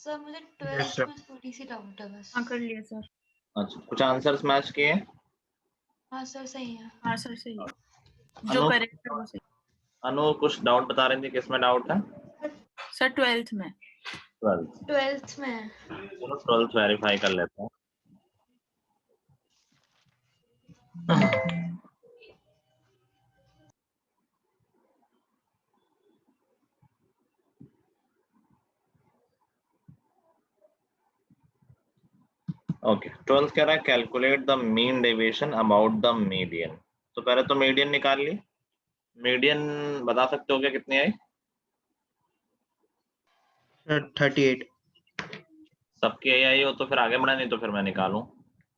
Sir मुझे Yes, 12th sir. में थोड़ी सी डाउट है बस। हाँ कर लिया सर। अच्छा, कुछ आंसर्स मैच किए? हाँ सर सही है। हाँ सर सही है, जो अनु करेक्ट है वो सही। अनु कुछ डाउट बता रही थी, किसमें डाउट है? सर 12th में। 12th में है। चलो 12th वेरीफाई कर लेते हैं। ओके, 12th कह रहा है calculate the mean deviation about the median. तो पहले तो मीडियन निकाल ली। मीडियन बता सकते हो क्या कितनी आई? Sir, 38. सबकी यही आई हो तो फिर आगे बढ़ा, नहीं तो फिर मैं निकालूं।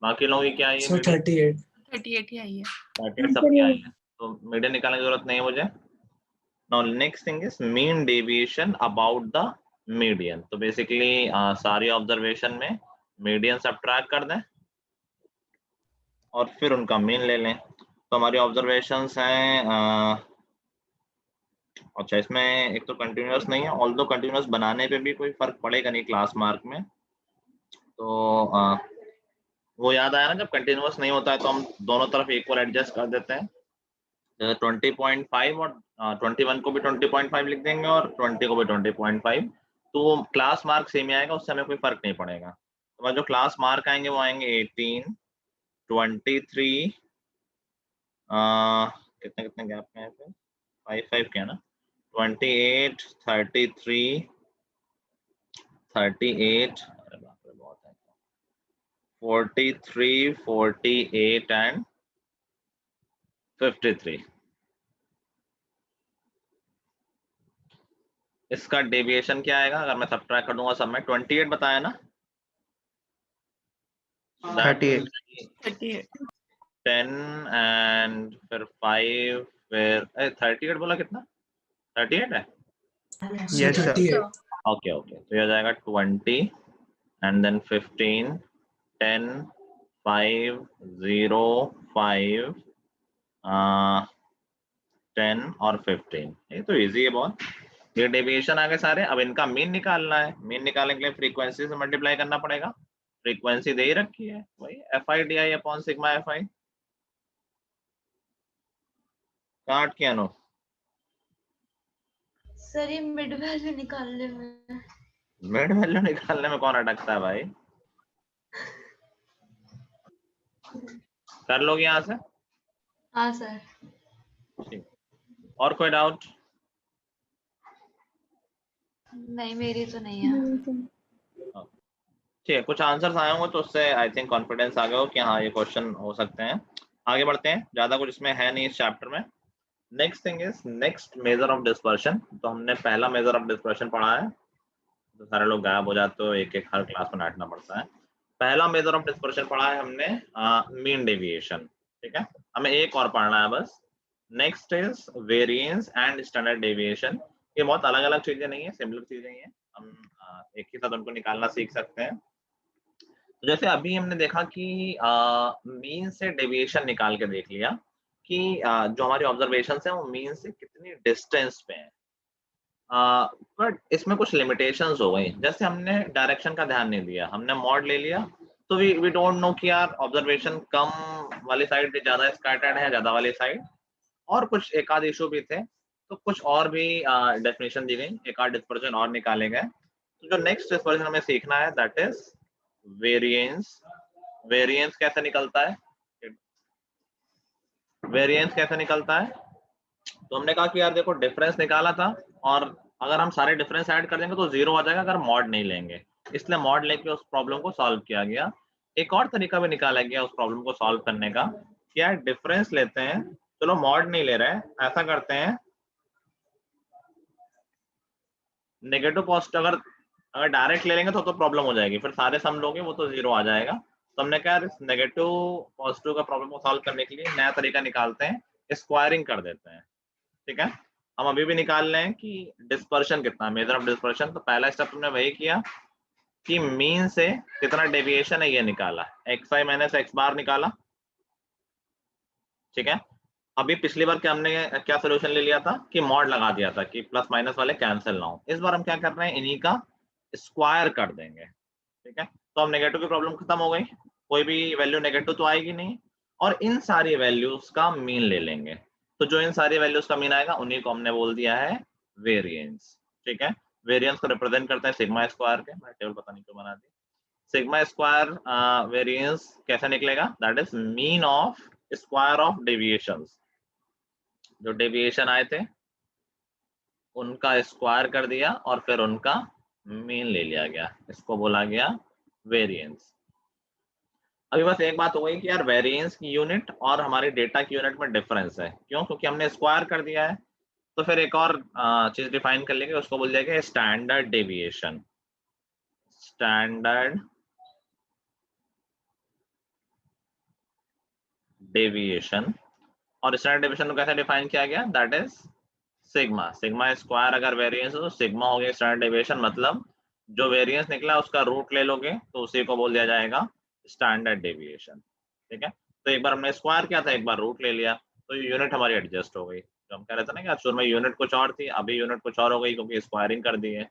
बाकी लोगों की क्या आई है? सर 38 38 ही आई है। 38 सबकी आई है, तो मीडियन निकालने की जरूरत नहीं है मुझे। Now next thing is mean deviation about the median. तो बेसिकली सारी ऑब्जर्वेशन में मीडियन सब्ट्रैक्ट कर दें और फिर उनका मीन ले लें। तो हमारी ऑब्जर्वेशंस हैं अच्छा, इसमें एक तो कंटिन्यूअस नहीं है, ऑल्दो कंटिन्यूअस बनाने पे भी कोई फर्क पड़ेगा नहीं क्लास मार्क में। तो वो याद आया ना, जब कंटिन्यूअस नहीं होता है तो हम दोनों तरफ इक्वल एडजस्ट कर देते हैं। 20.5 और 21 को भी 20.5 लिख देंगे और 20 को भी 20.5, तो क्लास मार्क सेम ही आएगा, उससे हमें कोई फर्क नहीं पड़ेगा। तो जो क्लास मार्क आएंगे वो आएंगे 18, 23, कितने कितने गैप में है फिर? 5 क्या ना, 28, 33, 38, अरे बाप रे बहुत है, 43, 48 एंड 53। इसका डेविएशन क्या आएगा अगर मैं सब्ट्रैक्ट कर दूंगा सब में? 28 बताया ना, 38. 10 एंड फिर 5 फिर 38 बोला कितना? 38 है? Yes, sir. 38 ओके ओके, तो ये आ जाएगा 20 एंड देन 15, 10, 5, 0, 5, 10 और 15। ये तो इजी है बहुत। ये डेविएशन आ गए सारे। अब इनका मीन निकालना है। मीन निकालने के लिए फ्रीक्वेंसी से मल्टीप्लाई करना पड़ेगा। फ्रीक्वेंसी दे ही रखी है वही FI/DI अपॉन सिग्मा FI। काट के नो सर ये मिड वैल्यू निकालने में। मिड वैल्यू निकालने में कौन अटकता है भाई? कर लोगे यहाँ से? हाँ सर। ठीक, और कोई डाउट? नहीं मेरी तो नहीं है। ठीक है, कुछ आंसर्स आए होंगे तो उससे आई थिंक कॉन्फिडेंस आ गया हो कि हाँ ये क्वेश्चन हो सकते हैं। आगे बढ़ते हैं, ज्यादा कुछ इसमें है नहीं इस चैप्टर में। Next thing is next measure of dispersion. तो हमने पहला मेजर ऑफ डिस्पर्शन पढ़ा है, तो सारे लोग गायब हो जाते हो, एक एक हर क्लास में बैठना पड़ता है। पहला मेजर ऑफ डिस्पर्शन पढ़ा है हमने मीन डेविएशन। ठीक है, हमें एक और पढ़ना है बस। Next is variance and standard deviation. ये बहुत अलग अलग चीजें नहीं है, सिमिलर चीजें ही है, हम एक ही साथ उनको निकालना सीख सकते हैं। तो जैसे अभी हमने देखा कि मीन से डेविएशन निकाल के देख लिया कि जो हमारी ऑब्जर्वेशन है वो मीन से कितनी डिस्टेंस पे है। बट इसमें कुछ लिमिटेशंस हो गई। जैसे हमने डायरेक्शन का ध्यान नहीं दिया, हमने मॉड ले लिया, तो वी डोंट नो कि यार ऑब्जर्वेशन कम वाली साइड ज्यादा स्कैटर्ड है, ज्यादा वाली साइड, और कुछ एक आध इशू भी थे, तो कुछ और भी डेफिनेशन दी गई, एक आध डिस्पर्शन और निकाले गए। तो जो नेक्स्ट डिस्पर्शन हमें सीखना है दैट इज वेरिएंस। वेरिएंस कैसे निकलता है? वेरिएंस कैसे निकलता है? तो हमने कहा कि यार देखो डिफरेंस निकाला था, और अगर हम सारे डिफरेंस ऐड कर देंगे तो 0 आ जाएगा अगर मॉड नहीं लेंगे, इसलिए मॉड लेके उस प्रॉब्लम को सॉल्व किया गया। एक और तरीका भी निकाला गया उस प्रॉब्लम को सॉल्व करने का, कि यार डिफरेंस लेते हैं, चलो मॉड नहीं ले रहे, ऐसा करते हैं नेगेटिव पॉजिटिव, अगर डायरेक्ट ले लेंगे तो प्रॉब्लम हो जाएगी, फिर सारे सम लोगे वो तो 0 आ जाएगा। तो हमने कहा नेगेटिव पॉजिटिव का प्रॉब्लम को सॉल्व करने के लिए नया तरीका निकालते हैं, स्क्वायरिंग कर देते हैं। ठीक है, हम अभी भी निकाल रहे हैं कि डिस्पर्शन कितना, मेजर ऑफ डिस्पर्शन। तो पहला स्टेप तुमने वही किया कि मीन से कितना डेविएशन है ये निकाला, xi माइनस x बार निकाला। ठीक है, अभी पिछली बार क्या हमने क्या सोल्यूशन ले लिया था कि मॉड लगा दिया था कि प्लस माइनस वाले कैंसिल ना हो। इस बार हम क्या कर रहे हैं, इन्हीं का स्क्वायर कर देंगे, ठीक है। तो अब नेगेटिव की प्रॉब्लम खत्म हो गई, कोई भी वैल्यू नेगेटिव तो आएगी नहीं, और इन सारी वैल्यूज का मीन ले लेंगे। तो जो इन सारी वैल्यूज का मीन आएगा उन्हीं को हमने बोल दिया है वेरिएंस, ठीक है। वेरिएंस को रिप्रेजेंट करते हैं सिग्मा स्क्वायर के, मैं टेबल पता नहीं क्यों बना दी। सिग्मा स्क्वायर वेरिएंस कैसे निकलेगा, that is mean of square of deviations, जो डेविएशन आए थे उनका स्क्वायर कर दिया और फिर उनका मीन ले लिया गया, इसको बोला गया वेरिएंस। अभी बस एक बात हो गई कि यार वेरिएंस की यूनिट और हमारी डेटा की यूनिट में डिफरेंस है, क्यों? क्योंकि हमने स्क्वायर कर दिया है। तो फिर एक और चीज डिफाइन कर लेंगे, उसको बोल जाएगा स्टैंडर्ड डेविएशन। स्टैंडर्ड डेविएशन, और स्टैंडर्ड डेविएशन को कैसे डिफाइन किया गया, that is sigma. Sigma square अगर वेरिएंस हो तो सिग्मा हो गया स्टैंडर्ड डेविएशन, मतलब जो वेरिएंस निकला उसका रूट ले लोगे तो उसी को बोल दिया जाएगा स्टैंडर्ड डेविएशन, ठीक है। तो एक बार हमने स्क्वायर किया था, एक बार रूट ले लिया, तो यूनिट हमारी एडजस्ट हो गई। तो हम कह रहे थे ना कि शुरू में यूनिट कुछ और थी, अभी यूनिट कुछ और हो गई क्योंकि स्क्वायरिंग कर दी है।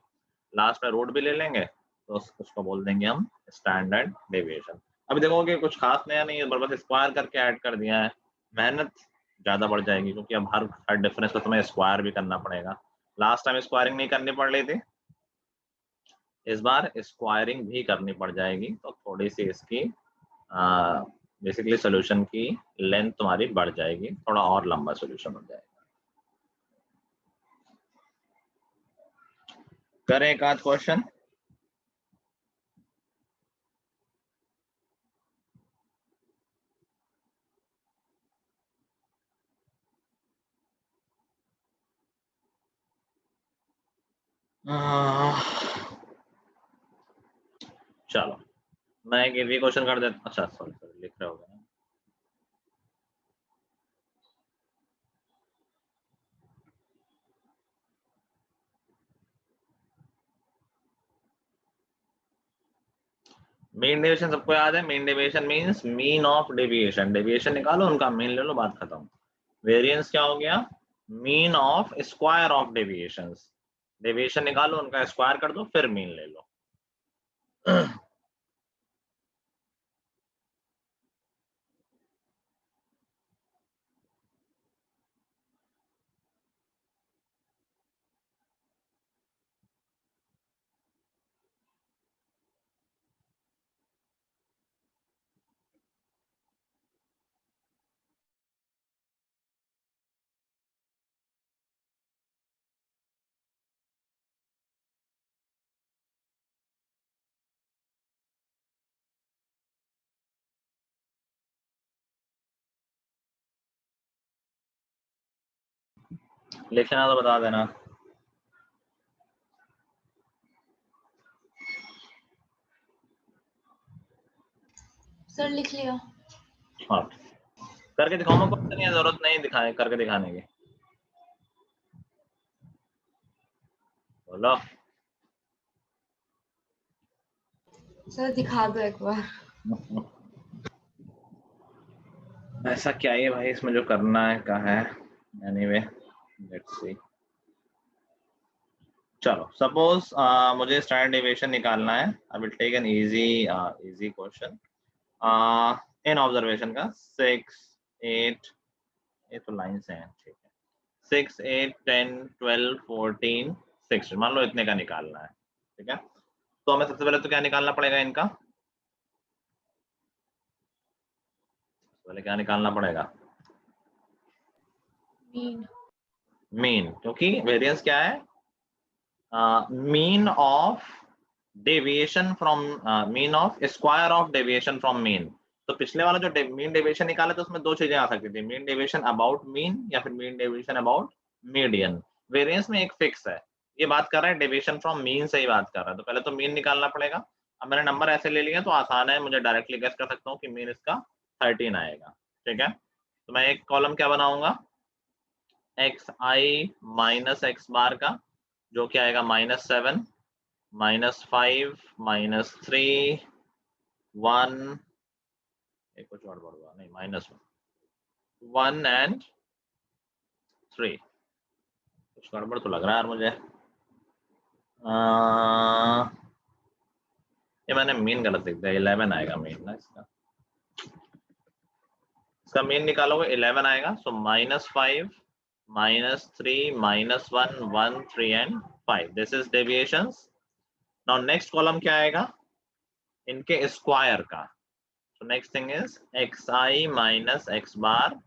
लास्ट में रूट भी ले लेंगे तो उसको बोल देंगे हम स्टैंडर्ड डेविएशन। अभी देखोगे कुछ खास नया नहीं है, बस स्क्वायर करके ऐड कर दिया है, मेहनत ज्यादा बढ़ जाएगी क्योंकि अब हर डिफरेंस को तुम्हें स्क्वायर भी करना पड़ेगा। लास्ट टाइम स्क्वायरिंग नहीं करनी पड़ रही थी, इस बार स्क्वायरिंग भी करनी पड़ जाएगी, तो थोड़ी सी इसकी बेसिकली सोल्यूशन की लेंथ तुम्हारी बढ़ जाएगी, थोड़ा और लंबा सोल्यूशन हो जाएगा। करें एक आध क्वेश्चन। चलो मैं एक इजी क्वेश्चन कर देता, अच्छा सॉरी लिख रहे होगे ना। मीन डेविएशन सबको याद है, mean deviation means mean of deviation, deviation निकालो उनका मीन ले लो, बात खत्म। वेरिएंस क्या हो गया, mean of square of deviations, deviation निकालो उनका स्क्वायर कर दो फिर मीन ले लो। लिखना तो बता देना। सर लिख लिया। हाँ करके दिखाऊंगा, कौन नहीं है, जरूरत नहीं दिखाए करके दिखाने की, बोलो। सर दिखा दो एक बार। ऐसा क्या है भाई इसमें जो करना है का है, एनीवे लेट्स सी। चलो सपोज मुझे स्टैंडर्ड डेविएशन निकालना है, I will take an easy question इन ऑब्जर्वेशन का 6 8, ये तो लाइन से है, ठीक है, 6 8 10 12 14 16, मान लो इतने का निकालना है, ठीक है। तो हमें सबसे पहले तो क्या निकालना पड़ेगा, इनका पहले क्या निकालना पड़ेगा, मीन। मीन, क्योंकि वेरिएंस क्या है, mean of deviation from mean of square of deviation from mean. तो पिछले वाला जो मीन डेविएशन निकाला था उसमें दो चीजें आ सकती थी, मीन डेविएशन अबाउट मीन या फिर mean deviation about median. Variance में एक फिक्स है, ये बात कर रहा है डेविएशन फ्रॉम मीन से ही बात कर रहा है, तो पहले तो मीन निकालना पड़ेगा। अब मैंने नंबर ऐसे ले लिया तो आसान है, मुझे डायरेक्टली गेस कर सकता हूँ कि मीन इसका 13 आएगा, ठीक है। तो मैं एक कॉलम क्या बनाऊंगा, एक्स आई माइनस एक्स बार का, जो क्या आएगा -7 -5 -3 1, एक कुछ और बढ़ नहीं -1 एंड 3, कुछ गड़बड़ तो लग रहा है यार मुझे। ये मैंने मीन गलत लिख दिया, 11 आएगा मीन ना इसका। इसका मीन निकालोगे 11 आएगा। सो -5 -3 -1 1 3 and 5, this is deviations. Now next column क्या आएगा, इनके स्क्वायर का। So next thing is xi minus x bar,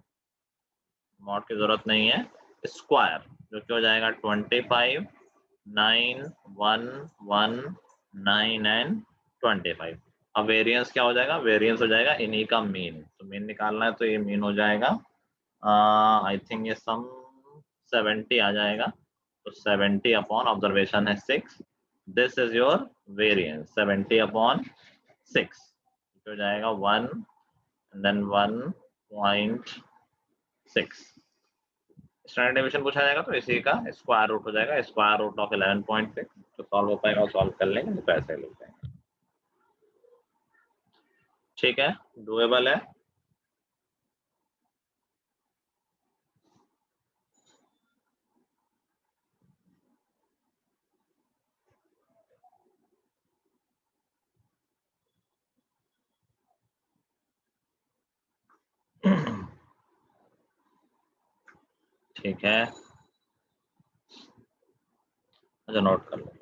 mod की जरूरत नहीं है, स्क्वायर, जो कि हो जाएगा 25 9 1 1 9 एंड 25। अब वेरिएंस क्या हो जाएगा, वेरिएंस हो जाएगा इन्हीं का मीन। तो मीन निकालना है तो ये मीन हो जाएगा आई थिंक ये सम 70 आ जाएगा। तो 70 अपॉन ऑब्जर्वेशन है 6, this is your variance 70 upon 6, हो जाएगा 1 एंड देन 1.6। स्टैंडर्ड डेविएशन पूछा जाएगा तो इसी का स्क्वायर रूट हो जाएगा, स्क्वायर रूट ऑफ 11.6। तो सॉल्व हो पाएगा, सॉल्व कर लेंगे तो पैसे मिल जाएंगे। ठीक है, डुएबल है। ठीक है, अच्छा नोट कर लो।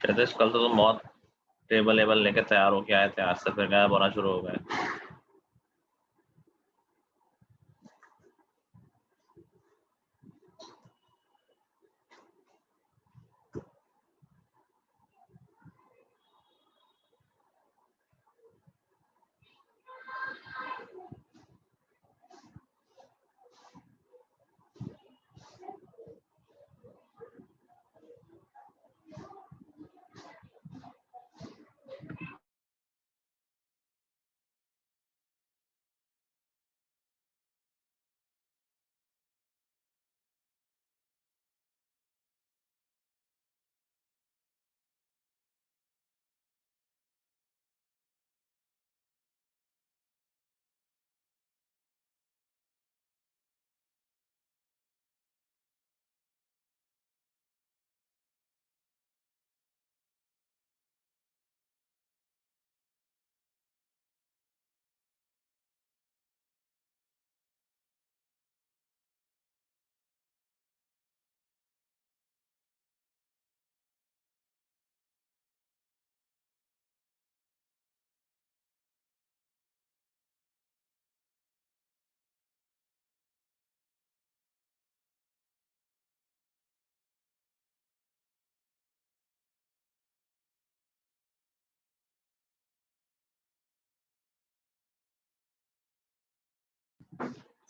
कहते कल तो तुम बहुत टेबल लेवल लेके तैयार होके आए थे, आज से फिर गायब होना शुरू हो गए।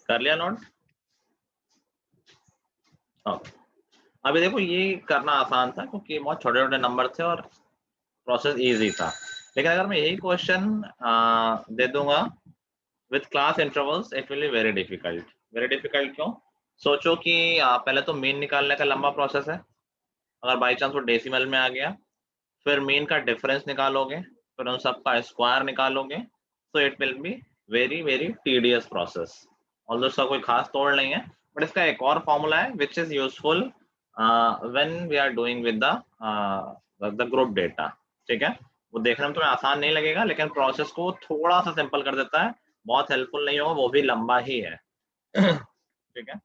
कर लिया नोट? ओके, अभी देखो ये करना आसान था क्योंकि बहुत छोटे छोटे नंबर थे और प्रोसेस इजी था। लेकिन अगर मैं यही क्वेश्चन दे दूंगा with class intervals, it will be very difficult. Very difficult क्यों? सोचो कि पहले तो मीन निकालने का लंबा प्रोसेस है, अगर बाई चांस वो डेसिमल में आ गया, फिर मीन का डिफरेंस निकालोगे, फिर उन सबका स्क्वायर निकालोगे, तो it will be very very tedious process. Although इसका कोई खास तोड़ नहीं है, बट इसका एक और फॉर्मूला है which is useful when we are doing with the group data. ठीक है, वो देखने में तुम्हें आसान नहीं लगेगा लेकिन प्रोसेस को थोड़ा सा सिंपल कर देता है, बहुत हेल्पफुल नहीं होगा, वो भी लंबा ही है। ठीक है,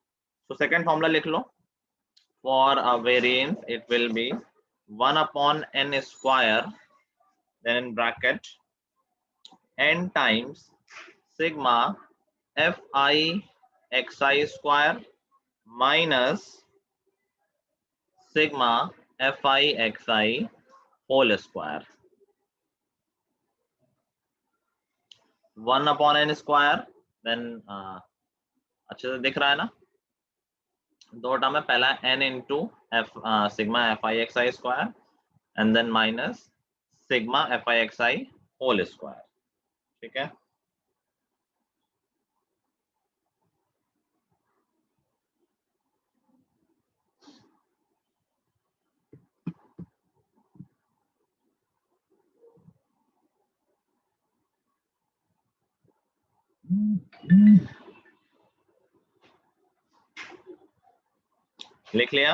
तो सेकेंड फॉर्मूला लिख लो। For a variance, it will be 1 upon n square, then in bracket n times sigma fi xi square minus sigma fi xi whole square. 1 upon n square, then अच्छे से दिख रहा है ना, दो टर्म है, पहला n into F sigma F I x I square and then minus sigma F I x I whole square. ठीक है, लिख लिया?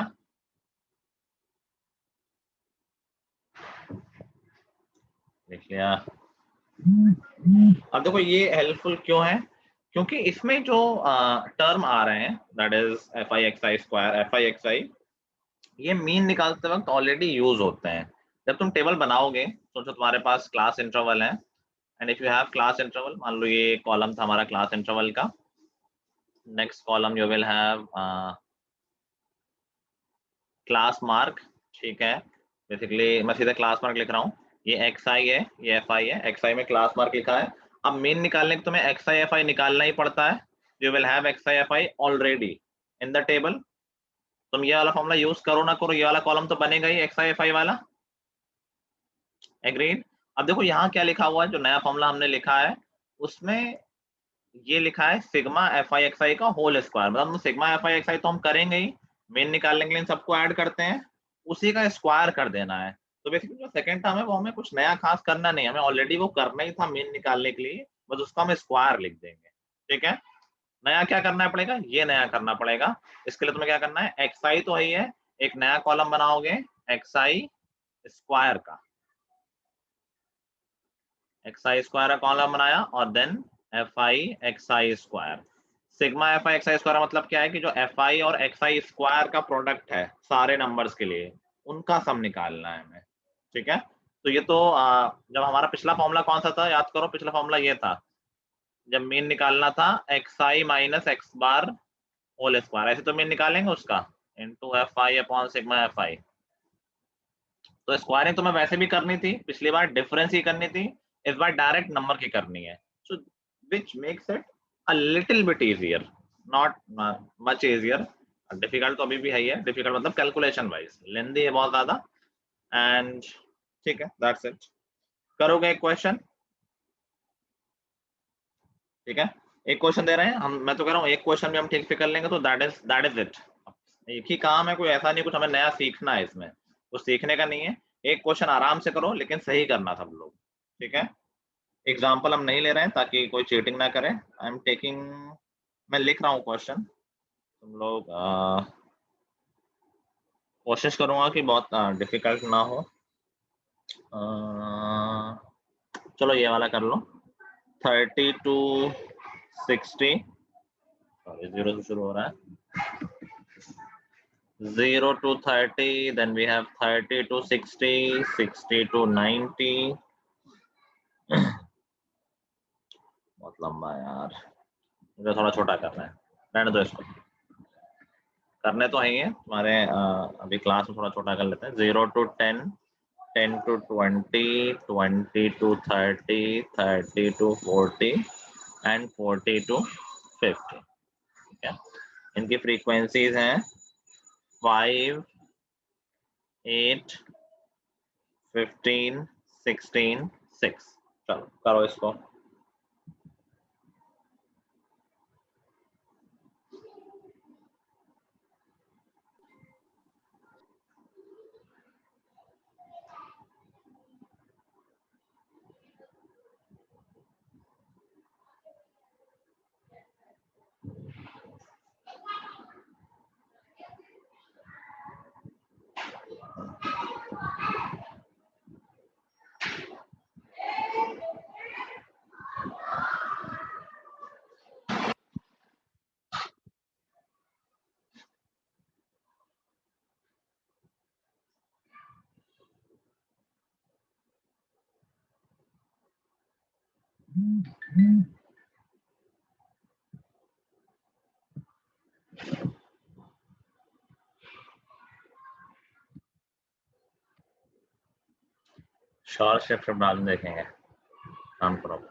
लिख लिया। अब देखो ये हेल्पफुल क्यों है, क्योंकि इसमें जो टर्म आ रहे हैं that is f I x I square, f I x i, ये मीन निकालते वक्त ऑलरेडी यूज होते हैं। जब तुम टेबल बनाओगे तो जो तुम्हारे पास क्लास इंटरवल है, and if you have class interval, मान लो ये कॉलम था हमारा क्लास इंटरवल का, next column you will have class mark, ठीक है। बेसिकली मैं सीधा क्लास मार्क लिख रहा हूँ, ये एक्स आई है, ये एफ आई है, एक्स आई में क्लास मार्क लिखा है। अब मीन निकालने के तुम्हें एक्स आई एफ आई निकालना ही पड़ता है। You will have x I F I already in the table. तुम ये वाला फॉर्मूला यूज करो ना करो, ये वाला कॉलम तो बनेगा ही एक्स आई एफ आई वाला। एग्रीड? अब देखो यहाँ क्या लिखा हुआ है, जो नया फॉर्मूला हमने लिखा है उसमें ये लिखा है सिग्मा एफ आई एक्स आई का होल स्क्वायर, मतलब सिग्मा एफ आई एक्स आई तो हम करेंगे ही, मेन निकालने के लिए इन सबको ऐड करते हैं, उसी का स्क्वायर कर देना है। तो बेसिकली जो सेकंड टर्म है वो हमें कुछ नया खास करना नहीं, हमें ऑलरेडी वो करना ही था मेन निकालने के लिए, बस उसका हम स्क्वायर लिख देंगे। ठीक है, नया क्या करना पड़ेगा, ये नया करना पड़ेगा। इसके लिए तुम्हें क्या करना है, एक्स आई तो है, एक नया कॉलम बनाओगे एक्स आई स्क्वायर का, एक्स आई स्क्वायर का कॉलम बनाया, और then F I x I square. Sigma F I x I square मतलब क्या है कि जो एफ आई और एक्स आई स्क्वायर का प्रोडक्ट है सारे नंबर्स के लिए, उनका सम निकालना है हमें। ठीक है, तो ये तो जब हमारा पिछला फॉर्मूला कौन सा था, याद करो, पिछला फॉर्मूला ये था, जब मीन निकालना था x i minus x bar whole square, ऐसे तो मीन निकालेंगे उसका into f i upon sigma F i. तो स्क्वायरिंग तुम्हें वैसे भी करनी थी, पिछली बार डिफरेंस ही करनी थी, इस बार डायरेक्ट नंबर की करनी है, so which makes it a little bit easier, not much easier. Difficult तो अभी भी है ही है, डिफिकल्ट मतलब कैलकुलेशन वाइज लेंदी है बहुत ज्यादा, एंड ठीक है, दैट्स इट। करोगे एक क्वेश्चन? ठीक है, एक क्वेश्चन दे रहे हैं हम, मैं तो कह रहा हूँ एक क्वेश्चन भी हम ठीक से कर लेंगे तो दैट इज इट। एक ही काम है, कोई ऐसा नहीं कुछ हमें नया सीखना है इसमें, कुछ सीखने का नहीं है। एक क्वेश्चन आराम से करो लेकिन सही करना सब लोग। ठीक है, एग्जाम्पल हम नहीं ले रहे हैं ताकि कोई चीटिंग ना करे। आई एम टेकिंग, मैं लिख रहा हूँ क्वेश्चन, तुम लोग कोशिश करूंगा कि बहुत डिफिकल्ट ना हो। चलो ये वाला कर लो, 30 to 60, सॉरी 0 से शुरू हो रहा है, 0 to 30, then we have 30 to 60, 60 to 90, बहुत लंबा है यार, मुझे थोड़ा छोटा करना है, रहने दो इसको, करने तो है ही है तुम्हारे अभी क्लास में थोड़ा छोटा कर लेते हैं। 0 to 10, 10 to 20, 20 to 30, 30 to 40 and 40 to 50। ठीक है, इनकी फ्रीक्वेंसीज हैं 5, 8, 15, 16, 6। चलो करो इसको। शॉर्ट शिफ्ट बाद में देखेंगे, काम करो।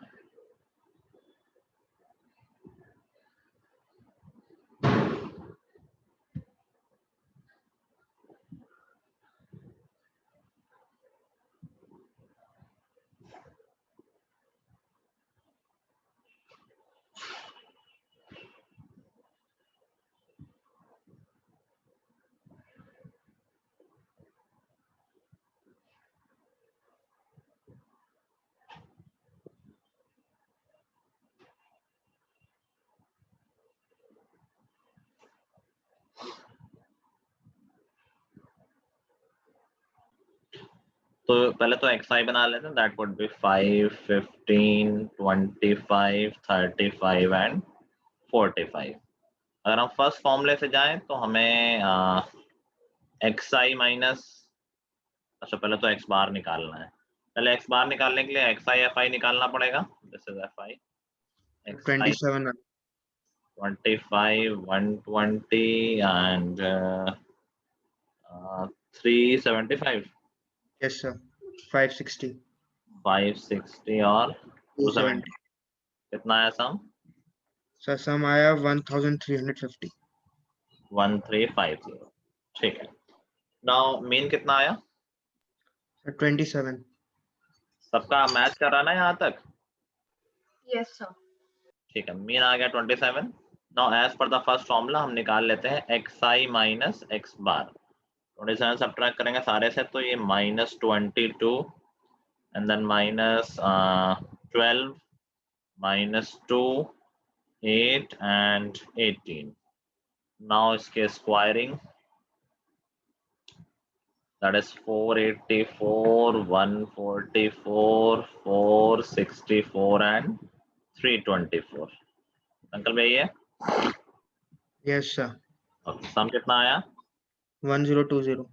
तो पहले तो xi बना लेते हैं, दैट वुड बी 5, 15, 25, 35 एंड 45। अगर हम फर्स्ट फॉर्मूले से जाएं तो हमें xi माइनस, अच्छा पहले तो x बार निकालना है। पहले x बार निकालने के लिए xi fi निकालना पड़ेगा। This is fi, xi 27 25, 120 and 375, yes sir 560 560 और 270 कितना आया सम? सर सम आया 1350 1350। ठीक है। नाउ मीन कितना आया? सर 27 सबका मैच कर रहा है ना यहाँ तक? Yes sir. ठीक है, मीन आ गया 27। Now as per the first formula हम निकाल लेते हैं xi minus x bar. 27 subtract करेंगे सारे से तो ये -22 and then minus 12, -2, 8 and 18. Now इसके squaring, that is 484, 144, 464 and 324. Uncle भैया yes sir सम कितना आया? 1020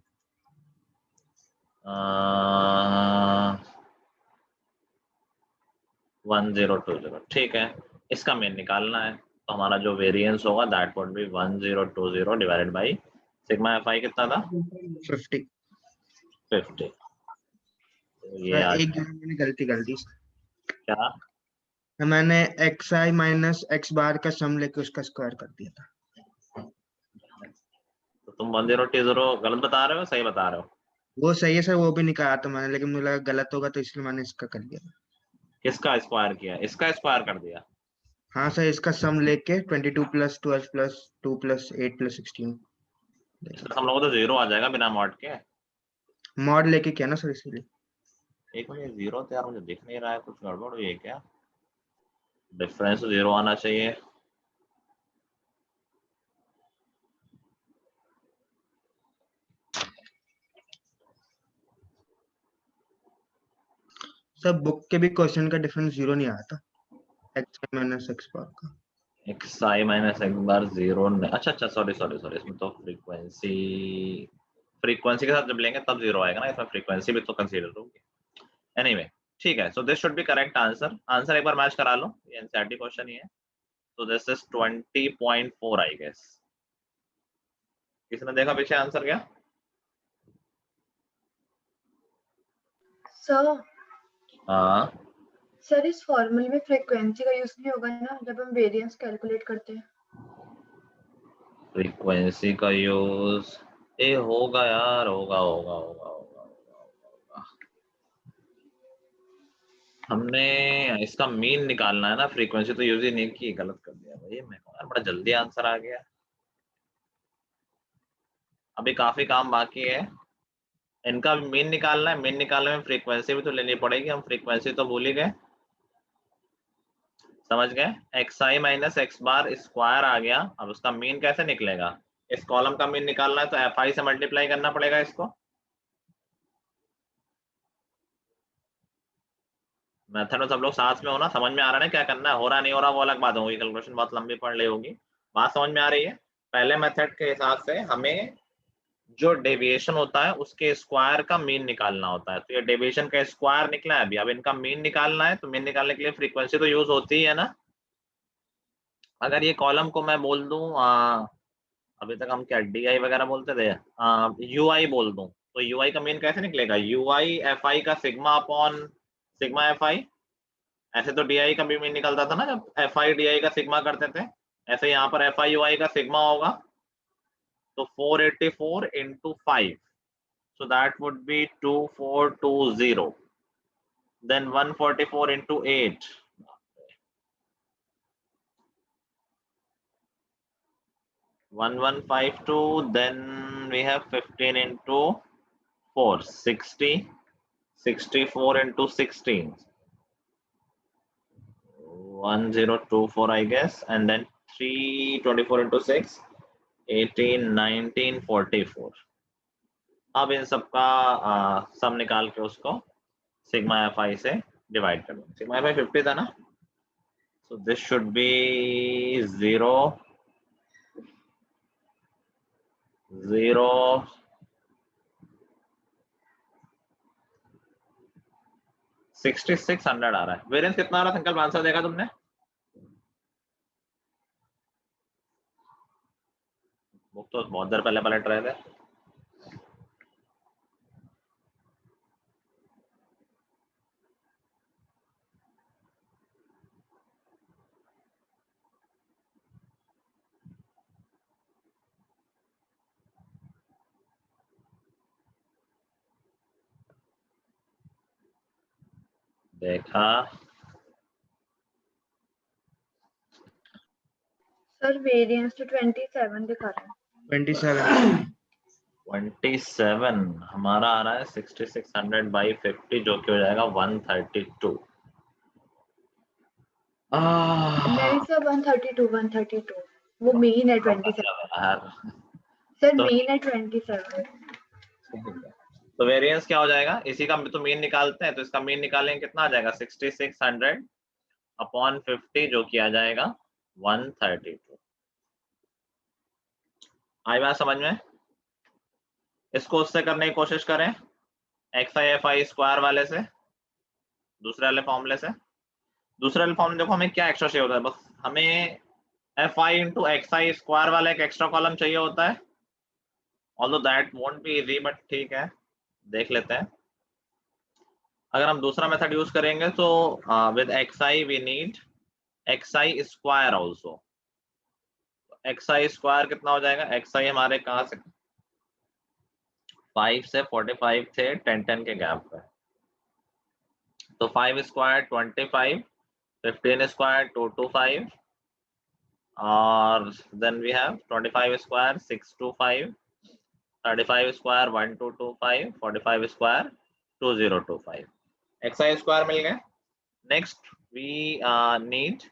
1020। ठीक है, इसका मेन निकालना है तो हमारा जो वेरिएंस होगा that would be 1020 divided by sigma fi कितना था? 50 50। तो ये सर आ एक जगह मैंने गलती कर दी क्या? तो मैंने xi माइनस x बार का सम लेके उसका स्क्वायर कर दिया था। तो तुम 1020 गलत बता रहे हो, सही बता रहे हो? वो सही है सर, वो भी निकाला था मैंने, लेकिन मुझे लगा गलत होगा तो इसलिए मैंने इसका कर दिया। किसका स्क्वायर किया? इसका स्क्वायर कर दिया? हाँ सर, इसका सम लेके 22 + 12 + 2 + 8 + 16 इसका हम लोगों तो 0 आ जाएगा बिना मॉड के। मॉड लेके किया ना सर, इसीलिए। एक मिनट, 0 तो यार मुझे दिख नहीं रहा है, कुछ गड़बड़ हुई है क्या? डिफरेंस 0 आना चाहिए। सर बुक के भी क्वेश्चन का डिफरेंस 0 नहीं आया था, xi माइनस x बार का। xi माइनस x बार 0 नहीं, अच्छा सॉरी इसमें तो फ्रीक्वेंसी के साथ जब लेंगे तब 0 आएगा ना, इसमें फ्रीक्वेंसी भी तो कंसीडर होगी। एनीवे ठीक है, so this should be correct answer. Answer एक बार मैच करा लो, ये एनसीईआरटी क्वेश्चन ही है। So this is 20.4 I guess. किसने देखा पीछे आंसर क्या? सर हाँ सर इस फॉर्मूले में फ्रीक्वेंसी का यूज नहीं होगा ना जब हम वेरिएंस कैलकुलेट करते हैं? फ्रीक्वेंसी का यूज ये होगा यार, होगा। हमने इसका मीन निकालना है ना, फ्रीक्वेंसी तो यूज ही नहीं की, गलत कर दिया भाई मैं यार, बड़ा जल्दी आंसर आ गया। अभी काफी काम बाकी है, इनका मीन निकालना है। मीन निकालने में फ्रीक्वेंसी भी तो लेनी पड़ेगी, हम फ्रीक्वेंसी तो भूल ही गए। समझ गए? xi minus x bar square आ गया, अब उसका मीन कैसे निकलेगा? इस कॉलम का मीन निकालना है तो fi से मल्टीप्लाई करना पड़ेगा इसको। मेथड में सब लोग साथ में हो ना, समझ में आ रहा है ना क्या करना है? हो रहा नहीं हो रहा वो अलग बात होगी, कैलकुलेशन बहुत लंबी पड़ रही होगी। बात समझ में आ रही है? पहले मेथड के हिसाब से हमें जो डेविएशन होता है उसके स्क्वायर का मीन निकालना होता है, तो ये डेविएशन का स्क्वायर निकला है अभी। अब इनका मीन निकालना है, तो मीन निकालने के लिए फ्रीक्वेंसी तो यूज होती है ना। अगर ये कॉलम को मैं बोल दूं अभी तक हम क्या डी वगैरह बोलते थे, यू आई बोल दूं, तो यू आई का मीन कैसे निकलेगा? यू आई एफ आई का sigma upon sigma F I. ऐसे तो डी आई का भी मीन निकलता था ना जब एफ आई डी आई का सिग्मा करते थे, ऐसे यहाँ पर एफ आई यू आई का सिग्मा होगा। तो 484 into 5, so that would be 2420, then 144 into 8, 1152, then we have 15 into 4, 60, 64 into 16, 1024 I guess, and then 324 into 6, 18, 19, 44. अब इन सबका सम निकाल के उसको सिग्मा एफ आई से डिवाइड कर दो। सिग्मा एफ आई 50 था ना, सो दिस शुड बी 0 0 6600 आ रहा है। वेरिएंस कितना आ रहा है संकल्प, आंसर देखा तुमने? बुक तो बहुत देर पहले पलट रहे थे। देखा सर वेरिएंस तो 27 दिखा रहा है। 27 27 हमारा आ रहा है 6600 बाई 50 जो कि हो जाएगा 132। नहीं सर 132 वो मीन है 27 सर, तो मीन है 27। तो वेरिएंस क्या हो जाएगा, इसी का तो मीन निकालते हैं, तो इसका मीन निकालेंगे कितना आ जाएगा 6600 अपॉन 50 जो कि आ जाएगा 132। आई बात समझ में? इसको उससे करने की कोशिश करें x I F I square वाले से, दूसरे वाले फॉर्मूले से। दूसरे वाले फॉर्मूले देखो हमें क्या एक्स्ट्रा चाहिए होता है, बस हमें F i into x I square वाला एक एक्स्ट्रा कॉलम चाहिए होता है। Although that won't be easy but ठीक है, देख लेते हैं। अगर हम दूसरा मेथड यूज करेंगे तो with x i we need x I square also. X I square कितना हो जाएगा, एक्स आई हमारे कहाँ से 5 से 45 थे 10-10 के गैप पे, तो 5 स्क्वायर 25, 15 स्क्वायर 225 और then we have 25 square 625, 35 square 1225, 45 square 2025। X I square मिल गए। Next we need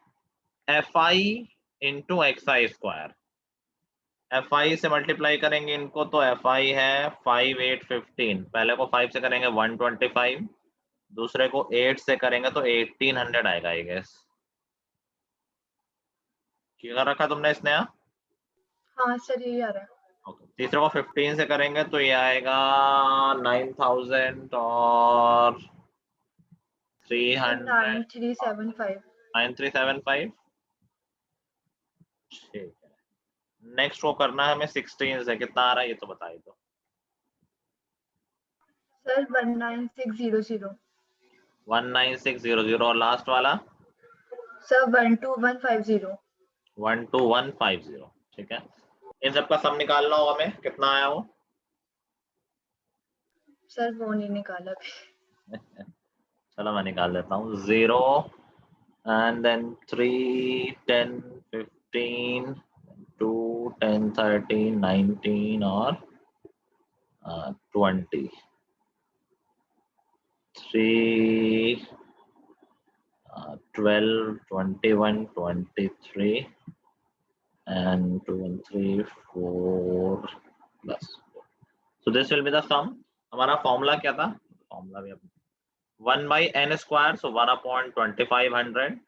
f i into x I square. F i से मल्टीप्लाई करेंगे इनको तो एफ आई है 5 8 15, पहले को 5 से करेंगे 125, दूसरे को 8 से करेंगे तो 1800 आएगा आई गेस। क्या रखा तुमने इसने यहाँ? हाँ सर यही आ रहा है। Okay. तीसरे को 15 से करेंगे तो ये आएगा 9000 और 300 9375। 9375। ठीक है, नेक्स्ट वो करना है हमें 16 से, कितना आ रहा है ये तो बता ही दो। सर 19600। 19600 और लास्ट वाला सर 12150। 12150। ठीक है, इन सबका सम निकालना होगा हमें, कितना आया वो? सर वो नहीं निकाला अभी। चलो मैं निकाल देता हूँ। 0 and then 3 10 15 2 10 13 19 और 20 3 12 21 23 and 2 and 3 4 plus 4. So this will be the sum. हमारा फॉर्मूला क्या था, फॉर्मूला भी 1 by n square, so 1 upon 2500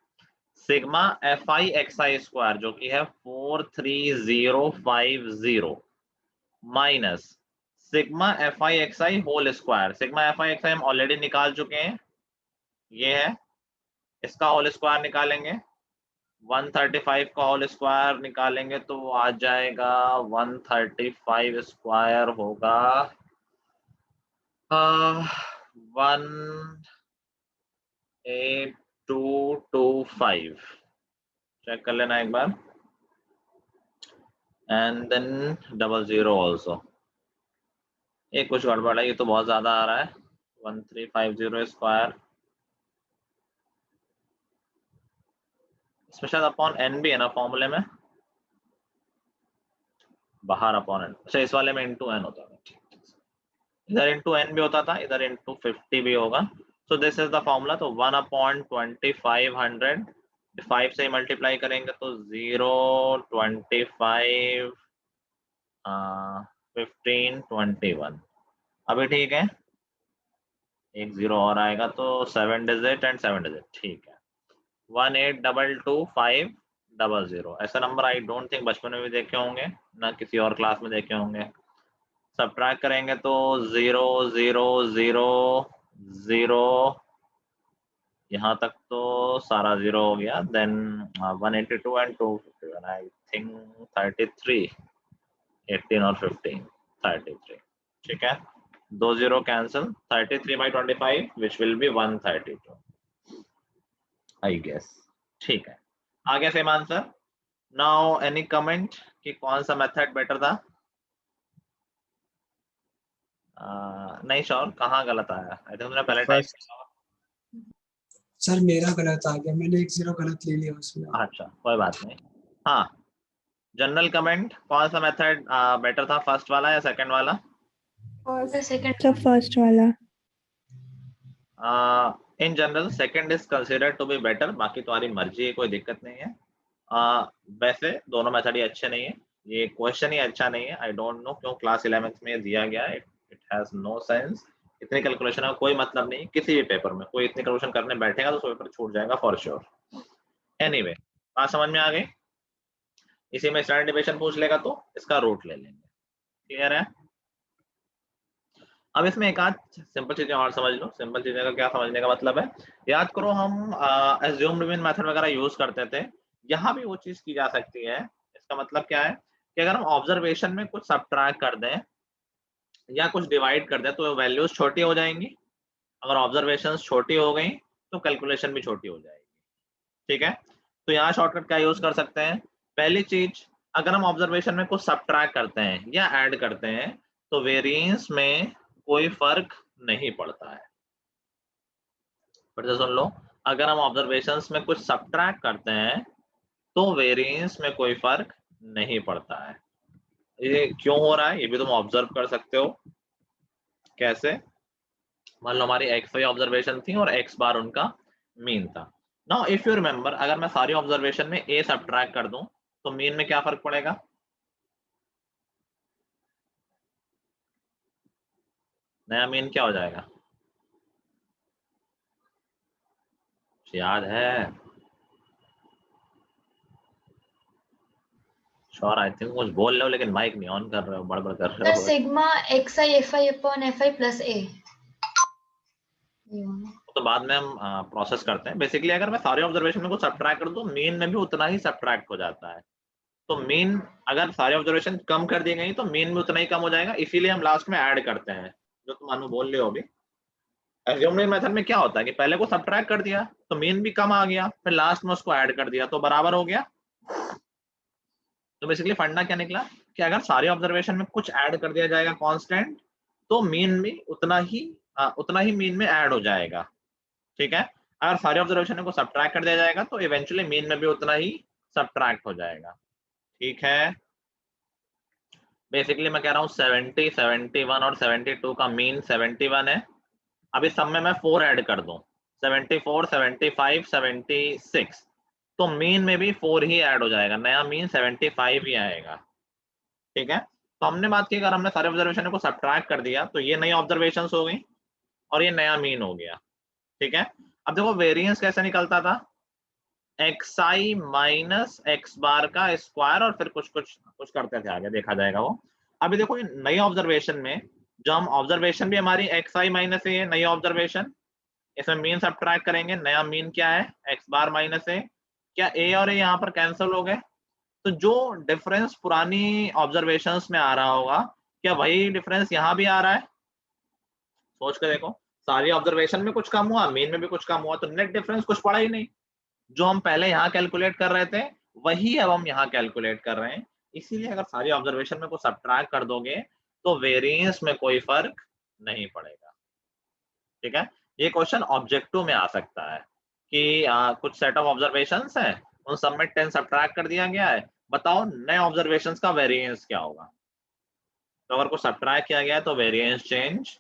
sigma F I x I square जो कि है 43050 minus sigma F I x I whole square. Sigma F I x i हम already निकाल चुके हैं, ये है, इसका होल स्क्वायर निकालेंगे, 135 का होल स्क्वायर निकालेंगे तो वो आ जाएगा 135 स्क्वायर होगा 18225। चेक कर लेना एक बार, एंड देन 00 ऑल्सो। ये कुछ गड़बड़ है, ये तो बहुत ज्यादा आ रहा है 1350 स्क्वायर, इसमें शायद अपॉन एन भी है ना फॉर्मूले में, बाहर अपॉन एन, अच्छा इस वाले में इंटू एन होता है, इधर इंटू एन भी होता था, इधर इंटू 50 भी होगा। सो दिस इज द फॉर्मूला, तो 1 अपॉन 2500 5 से मल्टीप्लाई करेंगे तो 0 25 15 21 अभी ठीक है, एक 0 और आएगा तो 7 डिजिट एंड 7 डिजिट, ठीक है। 18225000, ऐसा नंबर आई डोंट थिंक बचपन में भी देखे होंगे, ना किसी और क्लास में देखे होंगे। सब्ट्रैक्ट करेंगे तो 0 0 0 0, यहाँ तक तो सारा 0 हो गया। देन 182 एंड 251, आई थिंक 33, 18 और 15, 33, ठीक है। 2 0 cancel, 33/25 which will be 132, I guess, ठीक है। आ गया same answer. Now any comment कि कौन सा मेथड बेटर था? नहीं श्योर, कहाँ गलत आया? आई थिंक तुमने पहले टाइप फर्स्ट। सर मेरा गलत आ गया, मैंने 1 0 गलत ले लिया उसमें। अच्छा कोई बात नहीं। हाँ, जनरल कमेंट, कौन सा मेथड बेटर था, फर्स्ट वाला या सेकंड वाला? सेकंड। फर्स्ट वाला। In general second is considered to be better, बाकी तुम्हारी मर्जी है, कोई दिक्कत नहीं है। वैसे दोनों मेथड ही अच्छे नहीं है, ये क्वेश्चन ही अच्छा नहीं है। आई डोंट नो क्यों क्लास 11th में दिया गया है, इट हैज नो सेंस। इतनी कैलकुलेशन का कोई मतलब नहीं किसी भी पेपर में, कोई इतनी कैलकुलेशन करने बैठेगा तो उस पेपर छूट जाएगा फॉर श्योर। एनीवे, बात समझ में आ गई? इसी में स्टैंडर्ड डिविएशन पूछ लेगा तो इसका रूट ले लेंगे, क्लियर है? अब इसमें एक आध सिंपल चीजें और समझ लो। सिंपल चीजें का क्या समझने का मतलब है, याद करो हम अज्यूम्ड मीन मेथड वगैरह यूज करते थे, यहाँ भी वो चीज की जा सकती है। इसका मतलब क्या है कि अगर हम ऑब्जर्वेशन में कुछ सब्ट्रैक्ट कर दें या कुछ डिवाइड कर दें तो वैल्यूज छोटी हो जाएंगी। अगर ऑब्जर्वेशन छोटी हो गई तो कैलकुलेशन भी छोटी हो जाएगी, ठीक है। तो यहाँ शॉर्टकट क्या यूज कर सकते हैं? पहली चीज, अगर हम ऑब्जर्वेशन में कुछ सब्ट्रैक्ट करते हैं या ऐड करते हैं तो वेरिएंस में कोई फर्क नहीं पड़ता है। फिर से सुन लो, अगर हम ऑब्जर्वेशंस में कुछ सब्ट्रैक्ट करते हैं तो वेरिएंस में कोई फर्क नहीं पड़ता है। ये क्यों हो रहा है ये भी तुम ऑब्जर्व कर सकते हो। कैसे? मान लो हमारी x5 ऑब्जर्वेशन थी और x बार उनका मीन था। नाउ इफ यू रिमेंबर, अगर मैं सारी ऑब्जर्वेशन में a सब्ट्रैक्ट कर दूं तो मीन में क्या फर्क पड़ेगा? नया मीन क्या हो जाएगा? याद है? श्योर? आई थिंक कुछ बोल रहे हो लेकिन माइक नहीं ऑन कर रहे हो, बड़बड़ कर रहे हो। Sigma xi fi upon fi plus a। तो बाद में हम प्रोसेस करते हैं। बेसिकली अगर मैं सारे ऑब्जर्वेशन में कुछ सब्ट्रैक्ट कर दूं मीन में भी उतना ही सब्ट्रैक्ट हो जाता है। तो मीन अगर सारे ऑब्जर्वेशन कम कर दी गई तो मीन भी उतना ही कम हो जाएगा, इसीलिए हम लास्ट में ऐड करते हैं, जो तुम मानो बोल रहे हो अभी। अज्यूम्ड मेथड में क्या होता है कि पहले को सब्ट्रैक्ट कर दिया तो मीन भी कम आ गया, फिर लास्ट में उसको ऐड कर दिया तो बराबर हो गया। तो बेसिकली फंडा क्या निकला कि अगर सारे ऑब्जर्वेशन में कुछ ऐड कर दिया जाएगा कांस्टेंट तो मीन भी उतना ही मीन में ऐड हो जाएगा, ठीक है। अगर सारे ऑब्जर्वेशन को सब्ट्रैक्ट कर दिया जाएगा तो इवेंचुअली मीन में भी उतना ही सब्ट्रैक्ट हो जाएगा, ठीक है। बेसिकली मैं कह रहा हूँ 70, 71 और 72 का मीन 71 है। अब इस सब में मैं 4 ऐड कर दूं, 74, 75, 76, तो मीन में भी 4 ही ऐड हो जाएगा, नया मीन 75 ही आएगा, ठीक है। तो हमने बात की अगर हमने सारे ऑब्जर्वेशन को सब्ट्रैक्ट कर दिया तो ये नई ऑब्जर्वेशन हो गई और ये नया मीन हो गया, ठीक है। अब देखो वेरिएंस कैसे निकलता था, xi माइनस x बार का स्क्वायर और फिर कुछ करते थे, आगे देखा जाएगा वो। अभी देखो ये नई ऑब्जर्वेशन में जो हम ऑब्जर्वेशन भी हमारी xi माइनस है, नई ऑब्जर्वेशन, इसमें मीन सब्ट्रैक्ट करेंगे, नया मीन क्या है x बार माइनस a। क्या a और a यहाँ पर कैंसिल हो गए? तो जो डिफरेंस पुरानी ऑब्जर्वेशंस में आ रहा होगा क्या वही डिफरेंस यहाँ भी आ रहा है? सोच के देखो, सारी ऑब्जर्वेशन में कुछ कम हुआ, मीन में भी कुछ कम हुआ, तो नेट डिफरेंस कुछ पड़ा ही नहीं। जो हम पहले यहाँ कैलकुलेट कर रहे थे वही अब हम यहाँ कैलकुलेट कर रहे हैं। इसीलिए अगर सारी ऑब्जर्वेशन में कुछ सब्ट्रैक्ट कर दोगे तो वेरिएंस में कोई फर्क नहीं पड़ेगा, ठीक है। ये क्वेश्चन ऑब्जेक्टिव में आ सकता है कि कुछ सेट ऑफ ऑब्जर्वेशंस हैं, उन सब में 10 सब्ट्रैक्ट कर दिया गया है, बताओ नए ऑब्जर्वेशंस का वेरिएंस क्या होगा। तो अगर कुछ सब्ट्रैक्ट किया गया है तो वेरिएंस चेंज,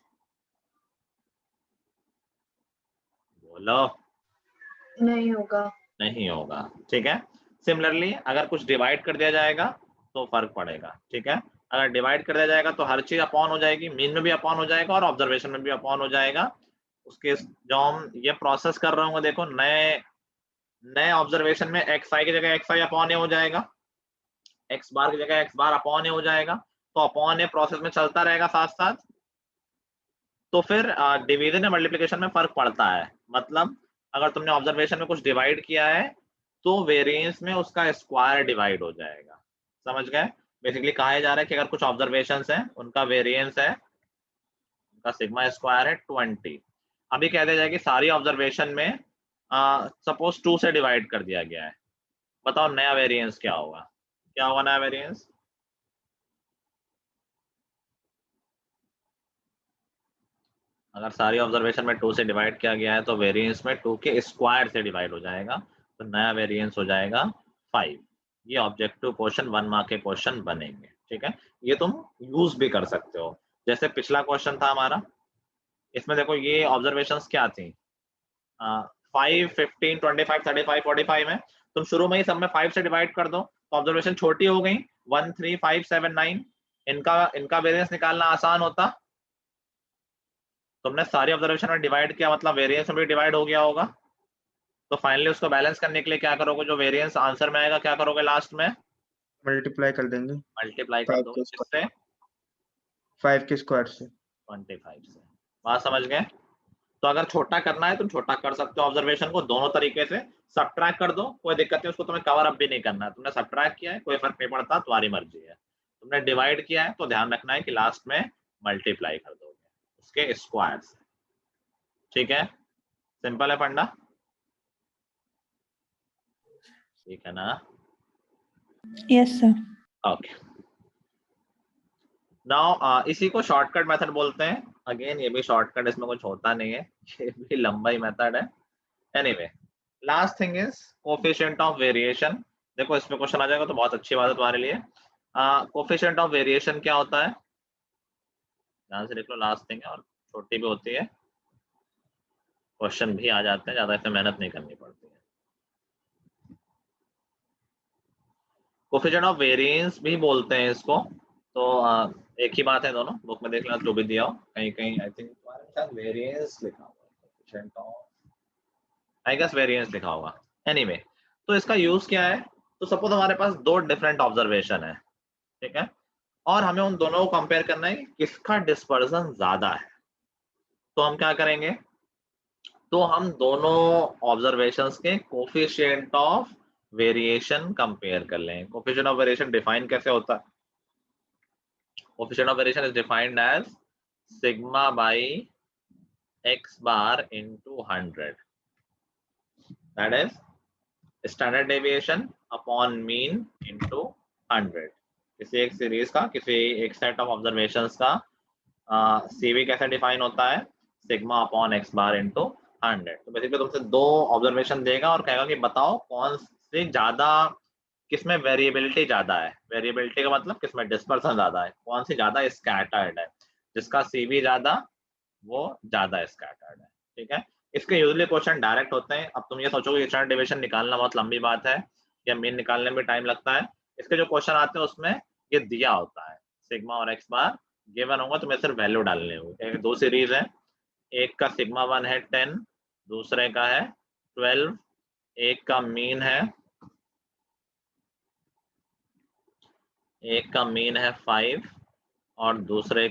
बोलो, नहीं होगा। नहीं होगा, ठीक है। सिमिलरली अगर कुछ डिवाइड कर दिया जाएगा तो फर्क पड़ेगा, ठीक है। अगर डिवाइड कर दिया जाएगा तो हर चीज अपॉन हो जाएगी, मीन में भी अपॉन हो जाएगा और ऑब्जर्वेशन में भी अपॉन हो जाएगा। उसके जो हम ये प्रोसेस कर रहे होंगे, देखो नए ऑब्जर्वेशन में एक्स आई की जगह एक्स आई अपॉन ए हो जाएगा, एक्स बार की जगह एक्स बार अपॉन ए हो जाएगा, तो अपॉन ए प्रोसेस में चलता रहेगा साथ साथ। तो फिर डिवीजन या मल्टीप्लिकेशन में फर्क पड़ता है, मतलब अगर तुमने ऑब्जर्वेशन में कुछ डिवाइड किया है तो वेरिएंस में उसका स्क्वायर डिवाइड हो जाएगा। समझ गए? बेसिकली कहा जा रहा है कि अगर कुछ ऑब्जर्वेशंस हैं उनका वेरिएंस है, उनका सिग्मा स्क्वायर है 20। अभी कह दिया जाए कि सारी ऑब्जर्वेशन में सपोज 2 से डिवाइड कर दिया गया है, बताओ नया वेरिएंस क्या होगा? क्या होगा नया वेरिएंस? अगर सारी ऑब्जर्वेशन में 2 से डिवाइड किया गया है तो वेरिएंस में 2 के स्क्वायर से डिवाइड हो जाएगा, तो नया वेरिएंस हो जाएगा 5। ये ऑब्जेक्टिव क्वेश्चन 1 मार्क के क्वेश्चन बनेंगे, ठीक है? ये तुम यूज भी कर सकते हो, जैसे पिछला क्वेश्चन था हमारा, इसमें देखो ये ऑब्जर्वेशंस क्या थी, 5, 15, 25, 35, 45 है। तुम शुरू में ही सब में 5 से डिवाइड कर दो तो ऑब्जर्वेशन छोटी हो गई, 1, 3, 5, 7, 9। इनका वेरिएंस निकालना आसान होता। तुमने सारी ऑब्जर्वेशन में डिवाइड किया, मतलब वेरिएंस में भी डिवाइड हो गया होगा, तो फाइनली उसको बैलेंस करने के लिए क्या करोगे, जो वेरिएंस आंसर में आएगा क्या करोगे, लास्ट में मल्टीप्लाई कर देंगे, मल्टीप्लाई कर दोगे किससे? 5 के स्क्वायर से, 25 से। बात समझ गए? तो अगर छोटा करना है तुम छोटा कर सकते हो ऑब्जर्वेशन को, दोनों तरीके से। सब्ट्रैक्ट कर दो, कोई दिक्कत नहीं, उसको तुम्हें कवर अप भी नहीं करना है। तुमने सब्ट्रैक्ट किया है, कोई फर्क नहीं पड़ता, तुम्हारी मर्जी है। तुमने डिवाइड किया है तो ध्यान रखना है कि लास्ट में मल्टीप्लाई कर दोगे उसके स्क्वायर से, ठीक है? सिंपल है फंडा, ठीक है ना? Yes sir. ओके, नाउ इसी को शॉर्टकट मेथड बोलते हैं। अगेन ये भी शॉर्टकट, इसमें कुछ होता नहीं है, ये भी लंबा ही मेथड है। Anyway, last thing is coefficient of variation. देखो इसमें क्वेश्चन आ जाएगा तो बहुत अच्छी बात है तुम्हारे लिए। कोफिशिएंट ऑफ वेरिएशन क्या होता है, ध्यान से देख लो, लास्ट थिंग है और छोटी भी होती है, क्वेश्चन भी आ जाते हैं, ज्यादा इसमें मेहनत नहीं करनी पड़ती है। कोफिशिएंट ऑफ वेरिएंस भी बोलते हैं इसको, तो एक ही बात है दोनों, बुक में देख लेना जो भी दिया हो, कहीं कहीं आई थिंक तुम्हारे साथ वेरिएंस लिखा हुआ है, coefficient of I guess variance लिखा होगा। एनीवे, तो इसका यूज क्या है, तो सपोज हमारे पास 2 डिफरेंट ऑब्जर्वेशन है, ठीक है, और हमें उन दोनों को कंपेयर करना है किसका डिस्पर्सन ज्यादा है। तो हम क्या करेंगे, तो हम दोनों ऑब्जर्वेशंस के कोफिशिएंट ऑफ वेरिएशन कंपेयर कर लें। कोफिशिएंट ऑफ वेरिएशन डिफाइन कैसे होता है, coefficient of variation is defined as sigma by x bar into 100, that is standard deviation upon mean into 100। किसी एक सीरीज का, किसी एक सेट ऑफ ऑब्जर्वेशंस का CV कैसे डिफाइन होता है, sigma upon x bar into 100। तो बेसिकली तुमसे 2 ऑब्जर्वेशन देगा और कहेगा कि बताओ कौन से ज्यादा, किसमें वेरिएबिलिटी ज्यादा है, वेरिएबिलिटी का मतलब किसमें डिस्पर्सन ज्यादा है, कौन सी ज्यादा स्कैटर्ड है, जिसका CV ज्यादा वो ज्यादा स्कैटर्ड है, ठीक है? इसके यूजुअली क्वेश्चन डायरेक्ट होते हैं। अब तुम ये सोचोगे स्टैंडर्ड डेविएशन निकालना बहुत लंबी बात है या मीन निकालने में टाइम लगता है, इसके जो क्वेश्चन आते हैं उसमें ये दिया होता है, सिग्मा और एक्स बार गिवन होगा, तुम्हें सिर्फ वैल्यू डालने होंगे। 2 सीरीज है, एक का सिग्मा 1 है 10, दूसरे का है 12, एक का मीन है 5 और दूसरे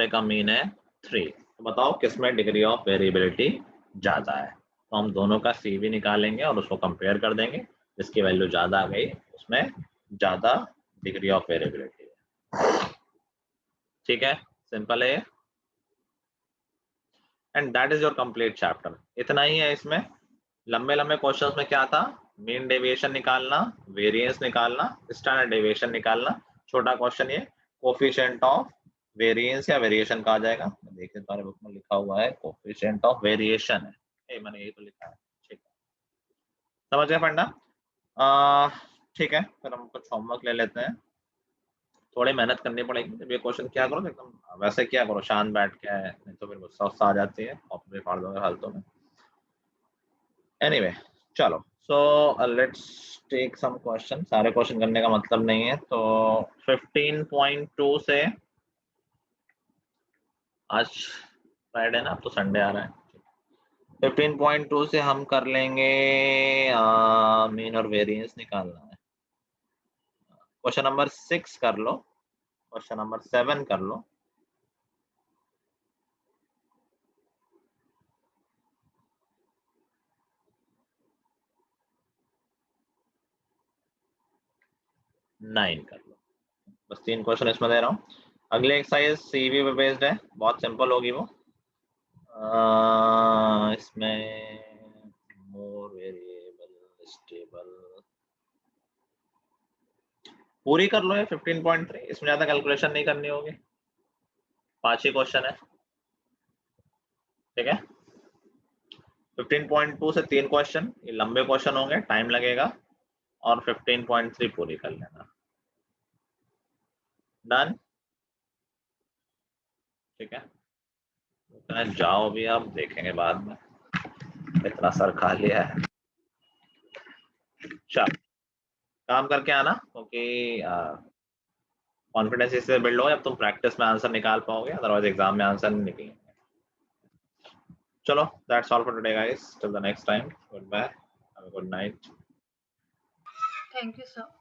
का मीन है 3। तो बताओ किसमें डिग्री ऑफ वेरिएबिलिटी ज्यादा है। तो हम दोनों का CV निकालेंगे और उसको कंपेयर कर देंगे, जिसकी वैल्यू ज्यादा आ गई उसमें ज्यादा डिग्री ऑफ वेरिएबिलिटी है, ठीक है? सिंपल है, and that is your complete chapter. इतना ही है इसमें। लंबे लंबे क्वेश्चंस में क्या था, मीन डेविएशन निकालना, वेरिएंस निकालना, स्टैंडर्ड डेविएशन निकालना। छोटा क्वेश्चन ये कोफिशिएंट ऑफ वेरिएंस या वेरिएशन कहा जाएगा, देखिए तुम्हारे बुक में लिखा हुआ है कोफिशिएंट ऑफ वेरिएशन है, मैंने यही तो लिखा है, ठीक है? समझ गए फंडा? ठीक है, फिर हम कुछ होमवर्क ले लेते हैं। थोड़ी मेहनत करनी पड़ेगी, जब ये क्वेश्चन क्या करो एकदम वैसे क्या करो, शांत बैठ के, नहीं तो फिर गुस्सा आ जाती है, अपने फाड़ दोगे फालतू में। एनीवे, चलो so let's take some question. सारे क्वेश्चन करने का मतलब नहीं है, तो 15.2 से, आज फ्राइडे ना, अब तो संडे आ रहा है, 15.2 से हम कर लेंगे मीन और वेरिएंस निकालना है। क्वेश्चन नंबर 6 कर लो, क्वेश्चन नंबर 7 कर लो। नाइन कर लो। बस 3 क्वेश्चन इसमें दे रहा हूँ। अगले एक्सरसाइज सीवी पे बेस्ड है, बहुत सिंपल होगी वो। इसमें मोर वेरिएबल स्टेबल पूरी कर लो। ये 15.3, इसमें ज्यादा कैलकुलेशन नहीं करनी होगी, 5 ही क्वेश्चन है, ठीक है। 15.2 से 3 क्वेश्चन, ये लंबे क्वेश्चन होंगे, टाइम लगेगा, और 15.3 पूरी कर लेना। डन, ठीक है। जाओ भी, आप देखेंगे बाद में, इतना सर खा लिया है। चल काम करके आना, क्योंकि कॉन्फिडेंस इससे बिल्ड हो जब तुम प्रैक्टिस में आंसर निकाल पाओगे, अदरवाइज एग्जाम में आंसर नहीं निकलेंगे। चलो, that's all for today guys, till the next time, good bye, have a good night. Thank you sir.